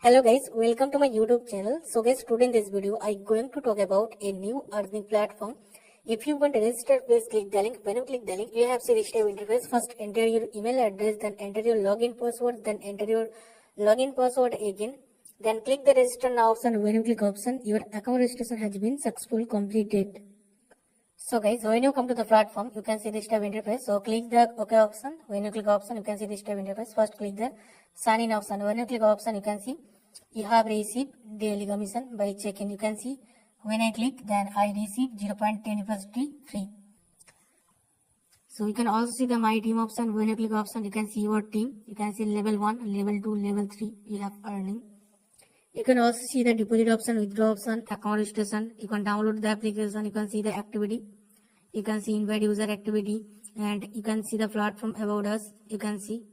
Hello guys, welcome to my YouTube channel. So guys, today in this video I'm going to talk about a new earning platform. If you want to register, please click the link. When you click the link, you have series tab interface. First enter your email address, then enter your login password, then enter your login password again. Then click the register now option. When you click option, your account registration has been successfully completed. So guys, when you come to the platform, you can see this tab interface. So click the OK option. When you click option, you can see this tab interface. First click the sign in option. When you click option, you can see you have received daily commission by check-in. You can see when I click, then I receive 0.10 USD free. So you can also see the my team option. When you click option, you can see your team. You can see level 1, level 2, level 3. You have earning. You can also see the deposit option, withdraw option, account registration. You can download the application. You can see the activity. You can see invite user activity, and you can see the platform about us. You can see,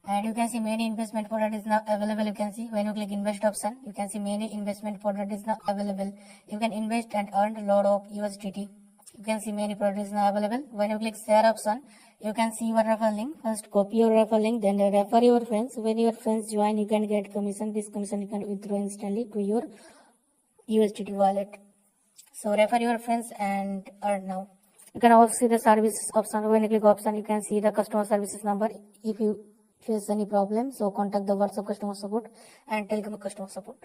and you can see many investment product is now available. You can see when you click invest option, you can see many investment product is now available. You can invest and earn a lot of USDT. You can see many products now available. When you click share option, you can see your referral link. First copy your referral link, then refer your friends. When your friends join, you can get commission. This commission you can withdraw instantly to your USDT wallet. So refer your friends and earn now. You can also see the services option. When you click option, you can see the customer services number. If you face any problem, so contact the WhatsApp customer support and Telegram customer support.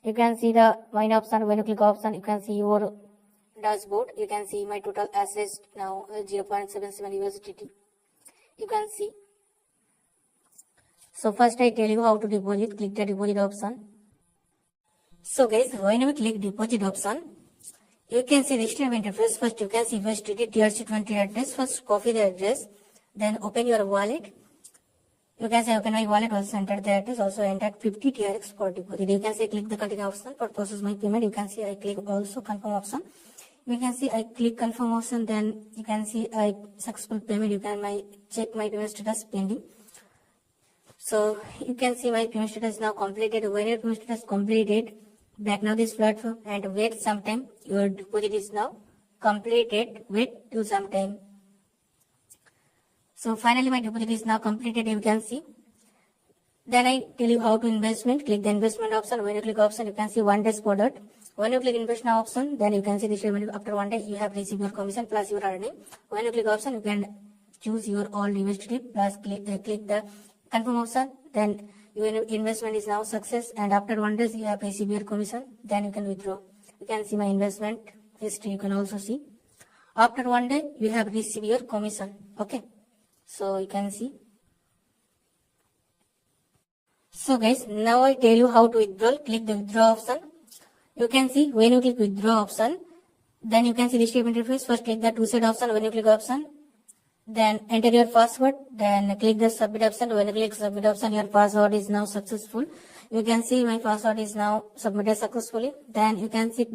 You can see the mine option. When you click option, you can see your dashboard. You can see my total assets now 0.77 USDT. You can see. So first I tell you how to deposit. Click the deposit option. So guys, when you click deposit option, you can see this tab interface. First you can see USDT TRC20 address. First copy the address, then open your wallet. You can say open my wallet, also enter the address, also enter 50 TRX for deposit. You can say click the continue option for process my payment. You can see I click also confirm option. You can see I click confirm option, then you can see I successful payment. You can check my payment status pending. So you can see my payment status now completed. When your payment status completed, back now this platform and wait some time. Your deposit is now completed. Wait to some time. So finally my deposit is now completed. You can see. Then I tell you how to investment. Click the investment option. When you click option, you can see 1 day product. When you click invest now option, then you can see this after 1 day you have received your commission plus your earning. When you click option, you can choose your all USDT plus click the confirm option. Then your investment is now success, and after 1 day you have received your commission. Then you can withdraw. You can see my investment history. You can also see after 1 day you have received your commission. Okay, so you can see. So guys, now I tell you how to withdraw. Click the withdraw option. You can see when you click withdraw option, then you can see this type interface. First click the two-side option. When you click option, then enter your password, then click the submit option. When you click submit option, your password is now successful. You can see my password is now submitted successfully. Then you can see